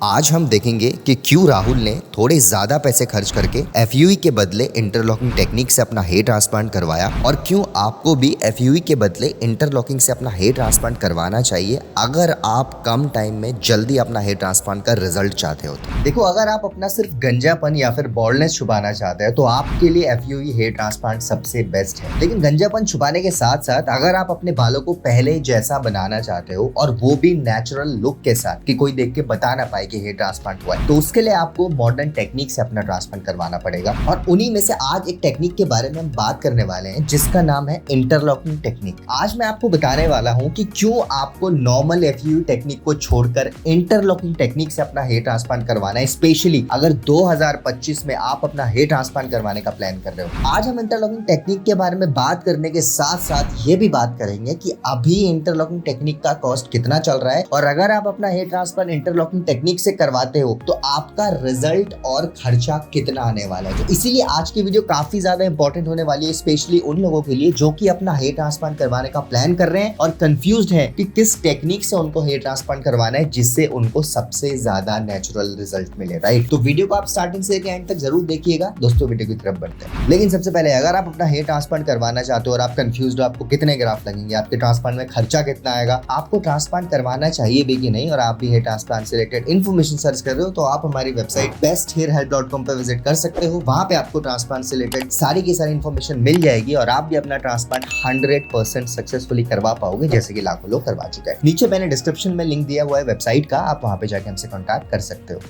आज हम देखेंगे कि क्यों राहुल ने थोड़े ज्यादा पैसे खर्च करके एफयूई के बदले इंटरलॉकिंग टेक्निक से अपना हेयर ट्रांसप्लांट करवाया और क्यों आपको भी एफयूई के बदले इंटरलॉकिंग से अपना हेयर ट्रांसप्लांट करवाना चाहिए अगर आप कम टाइम में जल्दी अपना हेयर ट्रांसप्लांट का रिजल्ट चाहते हो। देखो, अगर आप अपना सिर्फ गंजापन या फिर बॉल्डनेस छुपाना चाहते हैं तो आपके लिए एफयूई हेयर ट्रांसप्लांट सबसे बेस्ट है। लेकिन गंजापन छुपाने के साथ साथ अगर आप अपने बालों को पहले जैसा बनाना चाहते हो और वो भी नेचुरल लुक के साथ कि कोई देख के बता ना पाए कि हेयर ट्रांसप्लांट हुआ है, तो उसके लिए आपको मॉडर्न टेक्निक से अपना ट्रांसप्लांट करवाना पड़ेगा। और उन्हीं में से आज एक टेक्निक के बारे में हम बात करने वाले हैं जिसका नाम है इंटरलॉकिंग टेक्निक। आज मैं आपको बताने वाला हूं कि क्यों आपको नॉर्मल एफयूई टेक्निक को छोड़कर इंटरलॉकिंग टेक्निक से अपना हेयर ट्रांसप्लांट करवाना है, स्पेशली अगर 2025 में आप अपना हेयर ट्रांसप्लांट करवाने का प्लान कर रहे हो। आज हम इंटरलॉकिंग टेक्निक के बारे में बात करने के साथ साथ ये भी बात करेंगे कि अभी इंटरलॉकिंग टेक्निक का कॉस्ट कितना चल रहा है और अगर आप अपना हेयर ट्रांसप्लांट इंटरलॉकिंग टेक्निक से करवाते हो तो आपका रिजल्ट और खर्चा कितना आने वाला है। तो इसीलिए आज की वीडियो काफी ज्यादा इंपॉर्टेंट होने वाली है, स्पेशली उन लोगों के लिए जो कि अपना हेयर ट्रांसप्लांट करवाने का प्लान कर रहे हैं और कंफ्यूज्ड है कि किस टेक्निक से उनको हेयर ट्रांसप्लांट करवाना है जिससे उनको सबसे ज्यादा नेचुरल रिजल्ट मिले। राइट, तो वीडियो को आप स्टार्टिंग से एंड तक जरूर देखिएगा। दोस्तों, वीडियो की तरफ बढ़ते हैं। लेकिन सबसे पहले अगर आप अपना हेयर ट्रांसप्लांट करवाना चाहते हो और आप कंफ्यूज्ड हो आपको कितने ग्राफ्ट लगेंगे, आपके ट्रांसप्लांट में खर्चा कितना आएगा, आपको ट्रांसप्लांट करवाना चाहिए भी कि नहीं, और आप भी हेयर ट्रांसप्लांट से रिलेटेड इन्फॉर्मेशन सर्च कर रहे हो तो आप हमारी वेबसाइट besthairhelp.com पे विजिट कर सकते हो। वहां पे आपको ट्रांसप्लांट से रिलेटेड सारी की सारी इन्फॉर्मेशन मिल जाएगी और आप भी अपना ट्रांसप्लांट 100% सक्सेसफुली करवा पाओगे, जैसे कि लाखों लोग करवा चुके हैं। नीचे मैंने डिस्क्रिप्शन में लिंक दिया हुआ है वेबसाइट का, आप वहां पे जाके हमसे कॉन्टैक्ट कर सकते हो।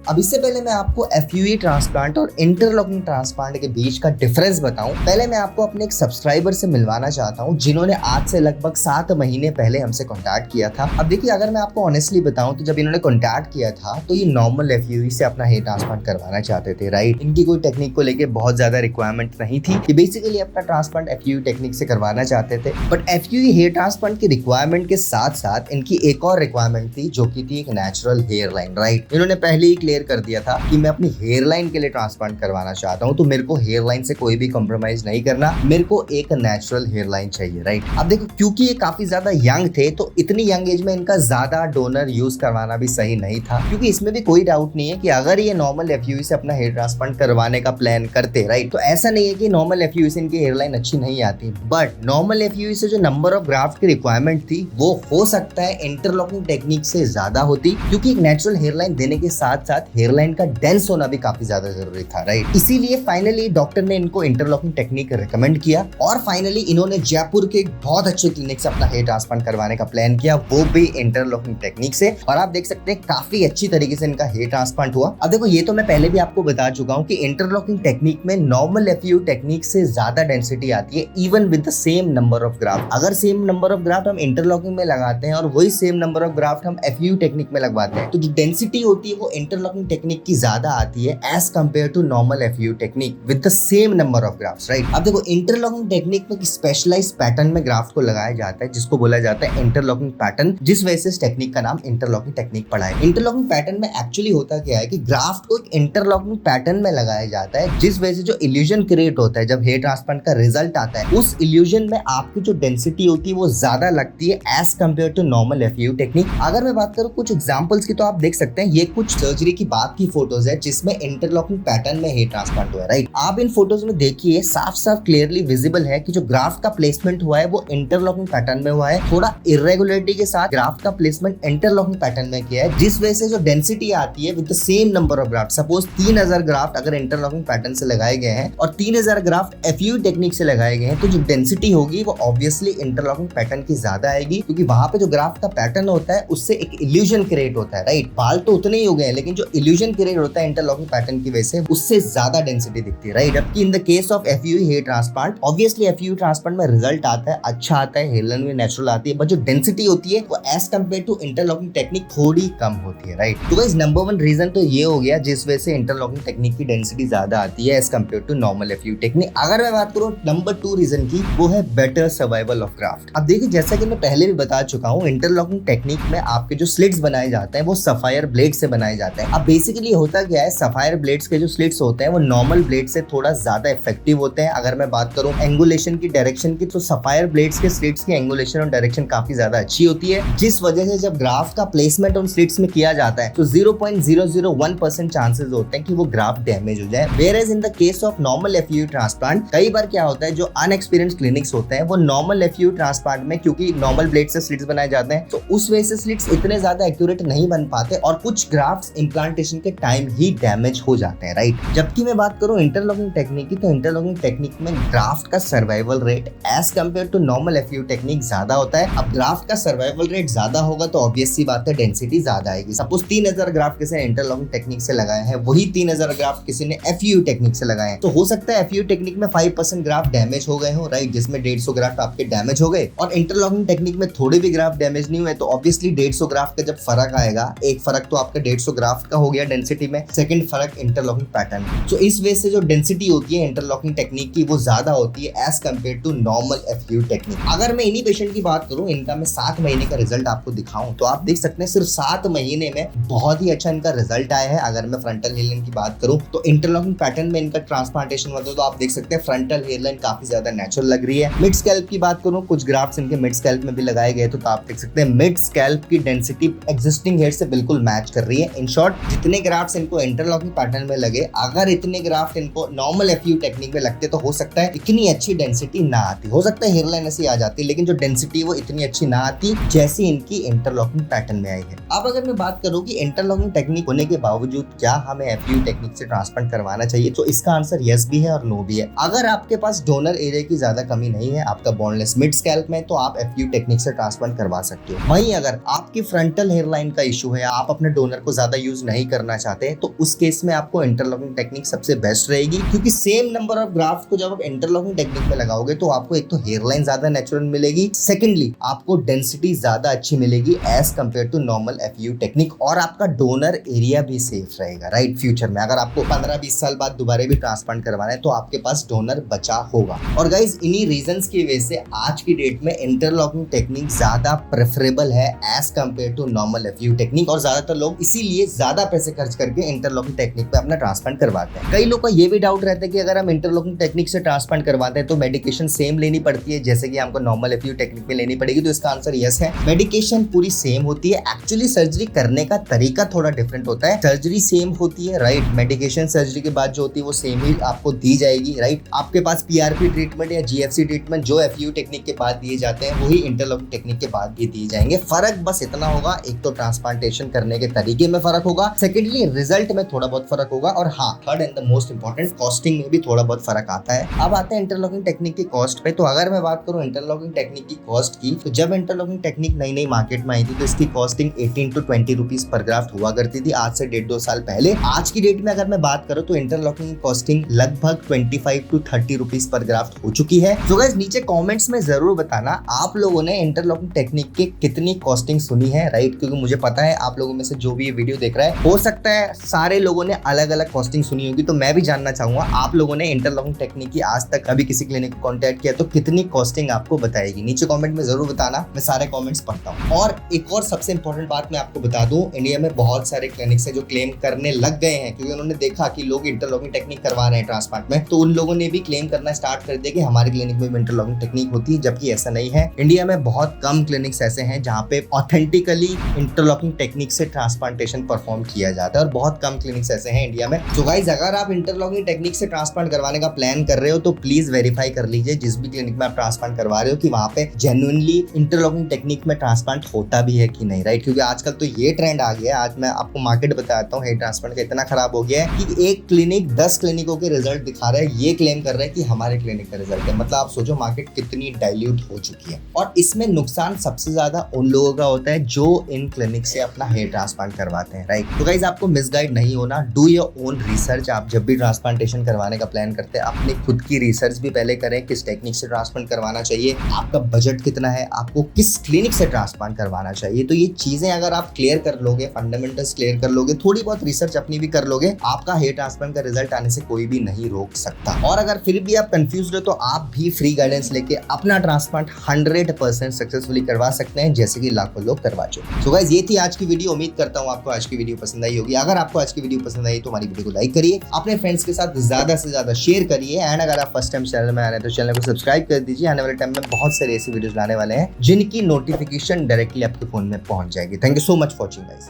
अब इससे पहले मैं आपको एफयूई ट्रांसप्लांट और इंटरलॉकिंग ट्रांसप्लांट के बीच का डिफरेंस बताऊं, पहले मैं आपको अपने एक सब्सक्राइबर से मिलवाना चाहता हूं जिन्होंने आज से लगभग 7 महीने पहले हमसे कांटेक्ट किया था। अब देखिए, अगर मैं आपको ऑनेस्टली बताऊं तो जब इन्होंने कांटेक्ट किया था तो ये नॉर्मल एफयूई से अपना हेयर ट्रांसप्लांट करवाना चाहते थे। राइट, इनकी कोई टेक्निक को लेकर बहुत ज्यादा रिक्वायरमेंट नहीं थी, ये बेसिकली अपना ट्रांसप्लांट एफयूई टेक्निक से करवाना चाहते थे। बट एफयूई हेयर ट्रांसप्लांट की रिक्वायरमेंट के साथ साथ इनकी एक और रिक्वायरमेंट थी जो की थी एक नेचुरल हेयर लाइन। राइट, इन्होंने पहले ही क्लियर कर दिया था कि मैं अपनी हेयर लाइन के लिए ट्रांसप्लांट करवाना चाहता हूं, तो मेरे को हेयर लाइन से कोई भी कॉम्प्रोमाइज नहीं करना, मेरे को एक नेचुरल हेयर लाइन चाहिए। राइट, अब देखो, क्योंकि ये काफी ज्यादा यंग थे तो इतनी यंग एज में इनका ज्यादा डोनर यूज करवाना भी सही नहीं था, क्योंकि इसमें भी कोई डाउट नहीं है कि अगर ये नॉर्मल एफयूई से अपना हेयर ट्रांसप्लांट करवाने का प्लान करते, राइट, तो ऐसा नहीं है कि नॉर्मल एफयूई से इनकी हेयर लाइन अच्छी नहीं आती, बट नॉर्मल एफयूई से जो नंबर ऑफ ग्राफ्ट की रिक्वायरमेंट थी वो हो सकता है इंटरलॉकिंग टेक्निक से ज्यादा होती, क्योंकि एक नेचुरल हेयर लाइन देने के साथ साथ हेयर लाइन का डेंस होना भी काफी ज्यादा जरूरी था। राइट, इसीलिए फाइनली डॉक्टर ने इनको इंटरलॉकिंग टेक्निक रिकमेंड किया और फाइनली इन्होंने जयपुर के एक बहुत अच्छे क्लिनिक से अपना हेयर ट्रांसप्लांट करवाने का प्लान किया, वो भी इंटरलॉकिंग टेक्निक से। और आप देख सकते हैं काफी अच्छी तरीके से इनका हेयर ट्रांसप्लांट हुआ। अब देखो, ये तो मैं पहले भी आपको बता चुका हूँ कि इंटरलॉकिंग टेक्निक में नॉर्मल एफयूई टेक्निक से ज्यादा डेंसिटी आती है, even with the same number of graft. अगर सेम नंबर ऑफ ग्राफ्ट हम इंटरलॉकिंग में लगाते हैं और वही सेम नंबर ऑफ ग्राफ्ट हम एफयूई टेक्निक में लगवाते हैं तो जो डेंसिटी होती है वो इंटरलॉकिंग टेक्निक की ज्यादा आती है as compared to normal FUE technique with the same number of grafts, right? अब देखो, इंटरलॉकिंग टेक्निक में स्पेशलाइज्ड पैटर्न में ग्राफ्ट को लगाया जाता है जिसको बोला जाता है इंटरलॉकिंग पैटर्न, जिस वजह से इस टेक्निक का नाम इंटरलॉकिंग टेक्निक पड़ा है। इंटरलॉकिंग पैटर्न में एक्चुअली होता क्या है कि ग्राफ्ट को एक इंटरलॉकिंग पैटर्न में लगाया जाता है, जिस वजह से जो इल्यूजन क्रिएट होता है जब हेयर ट्रांसप्लांट का रिजल्ट आता है, उस इल्यूजन में आपकी जो डेंसिटी होती है वो ज्यादा लगती है as compare to normal FUE technique. अगर मैं बात करूँ कुछ एग्जाम्पल्स की तो आप देख सकते हैं, ये कुछ सर्जरी की बात की फोटोज है जिसमें इंटरलॉकिंग पैटर्न में हेयर ट्रांसप्लांट हुआ है। राइट, आप इन फोटोज में देखिए साफ साफ क्लियरली विजिबल है कि जो ग्राफ्ट का प्लेसमेंट हुआ है वो इंटरलॉकिंग पैटर्न में हुआ है, थोड़ा इरेगुलरिटी के साथ ग्राफ्ट का प्लेसमेंट इंटरलॉकिंग पैटर्न में किया है, जिस वजह से जो डेंसिटी आती है with the same number of graft. Suppose 3000 graft अगर इंटरलॉकिंग पैटर्न से लगाए गए हैं और 3000 ग्राफ्ट एफयूई टेक्निक से लगाए गए हैं तो जो डेंसिटी होगी वो ऑब्वियसली इंटरलॉकिंग पैटर्न की ज्यादा आएगी, क्योंकि वहां पे जो ग्राफ्ट का पैटर्न होता है उससे एक इल्यूजन क्रिएट होता है। राइट, बाल तो उतने ही हो गए लेकिन जो इल्यूजन क्रिएट होता है इंटरलॉकिंग पैटर्न की वजह से उससे ज्यादा डेंसिटी दिखती है। राइट, जबकि in the case of FUE hair transplant obviously FUE transplant में रिजल्ट आता है, अच्छा आता है, हेयर लाइन भी नेचुरल आती है, बट जो डेंसिटी होती है वो as compare to interlocking technique थोड़ी कम होती है। राइट, तो गाइस नंबर 1 रीजन तो ये हो गया जिस वजह से इंटरलॉकिंग टेक्निक की डेंसिटी ज्यादा आती है as compare to normal FUE technique. अगर मैं बात करूं नंबर 2 रीजन की, वो है बेटर सर्वाइवल ऑफ ग्राफ्ट। अब देखिए, जैसा कि मैं पहले भी बता चुका हूँ, इंटरलॉकिंग टेक्निक में आपके जो स्लिट्स बनाए जाते हैं वो सफायर ब्लेड से बनाए जाते हैं। अब बेसिकली होता क्या है, सफायर ब्लेड्स के जो स्लिट्स होते हैं वो नॉर्मल ब्लेड से थोड़ा ज्यादा इफेक्टिव होते हैं। अगर मैं बात करूं एंगुलेशन की, डायरेक्शन की, तो सफायर ब्लेड्स के स्लिट्स की एंगुलेशन और डायरेक्शन काफी ज्यादा अच्छी होती है, जिस वजह से जब ग्राफ का प्लेसमेंट उन स्लिट्स में किया जाता है तो 0.001% चांसेस होते हैं कि वो ग्राफ डैमेज हो जाए। Whereas in the case of normal FUE transplant कई बार क्या होता है, जो अनएक्सपीरियंस्ड क्लिनिक्स होते हैं वो नॉर्मल एफयूवी ट्रांसप्लांट में, क्योंकि नॉर्मल ब्लेड से स्लिट्स बनाए जाते हैं तो उस वजह से स्लिट्स इतने ज्यादा एक्यूरेट नहीं बन पाते और कुछ ग्राफ्ट्स इम्प्लांटेशन के टाइम ही डैमेज हो जाते हैं, राइट। जबकि मैं बात करूं इंटरलॉकिंग टेक्निक की, तो इंटरलॉकिंग टेक्निक में ग्राफ्ट का survival rate as compare to normal FUE technique ज्यादा होता है। अब ग्राफ्ट का सर्वाइवल रेट ज्यादा होगा तो ऑब्वियस सी बात है डेंसिटी ज्यादा आएगी। सपोज 3000 ग्राफ्ट किसी ने इंटरलॉकिंग टेक्निक से लगाए हैं, वही 3000 ग्राफ्ट किसी ने एफयूवी टेक्निक से लगाए हैं, तो हो सकता है एफयूवी टेक्निक में 5% ग्राफ्ट डैमेज हो गए हो, राइट, जिसमें 150 ग्राफ्ट आपके डैमेज हो गए, और इंटरलॉकिंग टेक्निक में थोड़े भी ग्राफ्ट डैमेज नहीं हुए, तो ऑब्वियसली 150 ग्राफ्ट का जब फर्क आएगा, एक फर्क तो आपका 150 ग्राफ्ट का हो गया डेंसिटी में, सेकंड फर्क इंटरलॉकिंग पैटर्न। तो इस वजह से जो डेंसिटी होती है इंटरलॉकिंग टेक्निक की वो ज्यादा होती है as compare to normal FUE technique. अगर मैं इन्हीं पेशेंट की बात करूं, इनका मैं 7 महीने का रिजल्ट आपको दिखाऊं तो आप देख सकते हैं सिर्फ 7 महीने में बहुत ही अच्छा इनका रिजल्ट आया है। अगर मैं फ्रंटल हेयरलाइन की बात करूं तो इंटरलॉकिंग पैटर्न में इनका ट्रांसप्लांटेशन हुआ तो आप देख सकते हैं फ्रंटल हेयरलाइन काफी ज्यादा नेचुरल लग रही है। मिड स्कैल्प की बात करूं, कुछ ग्राफ्ट्स इनके मिड स्कैल्प में भी लगाए गए तो आप देख सकते हैं मिड स्कैल्प की डेंसिटी एग्जिस्टिंग हेयर से बिल्कुल मैच कर रही है। इन शॉर्ट, जितने ग्राफ्ट्स इनको इंटरलॉकिंग पैटर्न में लगे, अगर इतने ग्राफ्ट इनको नॉर्मल एफयूवी टेक्निक में लगते तो हो सकता है इतनी अच्छी डेंसिटी ना आती, हो सकता है हेयरलाइन ऐसी आ जाती, लेकिन जो डेंसिटी वो इतनी अच्छी ना आती जैसी इनकी इंटरलॉकिंग पैटर्न में आई है। अब अगर मैं बात करूं कि इंटरलॉकिंग टेक्निक होने के बावजूद क्या हमें एफयूवी टेक्निक से ट्रांसप्लांट करवाना चाहिए, तो इसका आंसर यस भी है और नो भी है। अगर आपके पास डोनर एरिया की ज्यादा कमी नहीं है, आपका बोनलेस मिड स्कैल्प में, तो आप एफयूवी टेक्निक से ट्रांसप्लांट करवा सकते हो। वहीं अगर आपकी फ्रंटल हेयरलाइन का इशू है, आप अपने डोनर को ज्यादा यूज नहीं करना चाहते, तो उस केस में आपको इंटरलॉकिंग टेक्निक सबसे बेस्ट रहेगी, क्योंकि सेम नंबर ऑफ ग्राफ्ट को जब आप इंटरलॉकिंग टेक्निक में लगाओगे तो आपको एक तो हेयरलाइन ज्यादा नेचुरल मिलेगी, सेकेंडली आपको डेंसिटी ज्यादा अच्छी मिलेगी as compare to normal FUE technique, और आपका डोनर एरिया भी सेफ रहेगा, राइट। फ्यूचर में अगर आपको 15-20 साल बाद दोबारा भी ट्रांसप्लांट करवाना है तो आपके पास डोनर बचा होगा। और गाइज, इन्हीं रीजंस की वजह से आज की डेट में इंटरलॉकिंग टेक्निक ज्यादा प्रेफरेबल है as compare to normal FUE technique, और ज्यादातर लोग इसीलिए ज्यादा पैसे खर्च करके इंटरलॉकिंग टेक्निक पे अपना ट्रांसप्लांट करवाते हैं। कई लोग का ये भी डाउट रहता है कि अगर हम इंटरलॉकिंग टेक्निक से ट्रांसप्लांट करवाते हैं तो मेडिकेशन सेम लेनी पड़ती है जैसे कि हमको नॉर्मल एफयूवी टेक्निक में लेनी पड़ेगी, तो इसका आंसर यस है, मेडिकेशन पूरी सेम होती है। एक्चुअली सर्जरी करने का तरीका थोड़ा डिफरेंट होता है, सर्जरी सेम होती है, राइट। मेडिकेशन सर्जरी के बाद जो होती है वो सेम ही आपको दी जाएगी, राइट। आपके पास पीआरपी ट्रीटमेंट या जीएफसी ट्रीटमेंट जो एफयूवी टेक्निक के बाद दिए जाते हैं वही इंटरलॉकिंग टेक्निक के बाद भी दिए जाएंगे। फर्क बस इतना होगा, एक तो ट्रांसप्लांटेशन करने के तरीके में फर्क होगा, सेकेंडली रिजल्ट में थोड़ा बहुत फर्क होगा, और हाँ, third and the most important, costing में भी थोड़ा बहुत फर्क आता है। अब आते हैं इंटरलॉकिंग टेक्निक की कॉस्ट पे। तो अगर मैं बात करूं इंटरलॉकिंग टेक्निक की कॉस्ट की, तो जब इंटरलॉकिंग टेक्निक नई नई मार्केट में आई थी तो इसकी costing 18 to 20 rupees per graft हुआ करती थी, आज से 1.5-2 साल पहले। आज की डेट में अगर मैं बात करूं तो इंटरलॉकिंग कॉस्टिंग लगभग 25 to 30 रुपीज पर ग्राफ्ट हो चुकी है। तो गाइस, नीचे कमेंट्स में जरूर बताना आप लोगों ने इंटरलॉकिंग टेक्निक की कितनी कॉस्टिंग सुनी है, राइट, क्योंकि मुझे पता है आप लोगों में से जो भी ये वीडियो देख रहा है, हो सकता है सारे लोगों ने अलग अलग कॉस्टिंग सुनी होगी, तो मैं भी जानना चाहूंगा आप लोगों ने इंटरलॉकिंग टेक्निक की आज तक कभी किसी क्लिनिक को कांटेक्ट किया तो कितनी कॉस्टिंग आपको बताएगी, नीचे कमेंट में जरूर बताना, मैं सारे कमेंट्स पढ़ता हूँ। और एक और सबसे इंपॉर्टेंट बात मैं आपको बता दूं, इंडिया में बहुत सारे क्लिनिक्स हैं जो क्लेम करने लग गए हैं, क्योंकि उन्होंने देखा कि लोग इंटरलॉकिंग टेक्निक करवा रहे हैं ट्रांसप्लांट में, तो उन लोगों ने भी क्लेम करना स्टार्ट कर दिया कि हमारे क्लिनिक में भी इंटरलॉकिंग टेक्निक होती है, जबकि ऐसा नहीं है। इंडिया में बहुत कम क्लिनिक्स ऐसे हैं जहाँ पे ऑथेंटिकली इंटरलॉकिंग टेक्निक से ट्रांसप्लांटेशन परफॉर्म किया जाता है, और बहुत कम क्लिनिक्स ऐसे हैं इंडिया में। तो गाइस, अगर आप इंटरलॉकिंग टेक्निक से ट्रांसप्लांट करवाने का प्लान कर रहे हो तो प्लीज वेरीफाई कर लीजिए जिस भी क्लिनिक में आप ट्रांसप्लांट करवा रहे हो कि वहाँ पे जेन्युइनली इंटरलॉकिंग टेक्निक में ट्रांसप्लांट होता भी है कि नहीं, राइट। क्योंकि आजकल तो ये ट्रेंड आ गया है, आज मैं आपको मार्केट बताता हूँ, हेयर ट्रांसप्लांट का इतना खराब हो गया है कि एक क्लिनिक 10 क्लिनिकों के रिजल्ट दिखा रहा है, ये क्लेम कर रहा है कि हमारे क्लिनिक का रिजल्ट है। मतलब आप सोचो मार्केट कितनी डाइल्यूट हो चुकी है, और इसमें नुकसान सबसे ज्यादा उन लोगों का होता है जो इन क्लिनिक से अपना हेयर ट्रांसप्लांट करवाते हैं, राइट। तो गाइस, आपको मिसगाइड नहीं होना, डू योर ओन रिसर्च। आप जब भी ट्रांसप्लांटेशन करवाने का प्लान करते हैं अपनी खुद की रिसर्च भी पहले करें, किस टेक्निक से ट्रांसप्लांट करवाना चाहिए, आपका बजट कितना है, आपको किस क्लिनिक से ट्रांसप्लांट करवाना चाहिए। तो ये चीजें अगर आप क्लियर कर लोगे, फंडामेंटल्स क्लियर कर लोगे, थोड़ी बहुत रिसर्च अपनी भी कर लोगे, आपका हेयर ट्रांसप्लांट का रिजल्ट आने से कोई भी नहीं रोक सकता। और अगर फिर भी आप कंफ्यूज हो तो आप भी फ्री गाइडेंस लेके अपना ट्रांसप्लांट 100% सक्सेसफुली करवा सकते हैं, जैसे कि लाखों लोग करवा चुके। सो गाइस, ये थी आज की वीडियो। उम्मीद करता हूँ आपको आज की वीडियो पसंद पसंद आई होगी। अगर आपको आज की वीडियो पसंद आई तो हमारी वीडियो को लाइक करिए, अपने फ्रेंड्स के साथ ज्यादा से ज्यादा शेयर करिए एंड अगर आप फर्स्ट टाइम चैनल में आ रहे हैं तो चैनल को सब्सक्राइब कर दीजिए। आने वाले टाइम में बहुत सारे ऐसे वीडियोस लाने वाले हैं जिनकी नोटिफिकेशन डायरेक्टली आपके फोन में पहुंच जाएगी। Thank you so much for watching guys.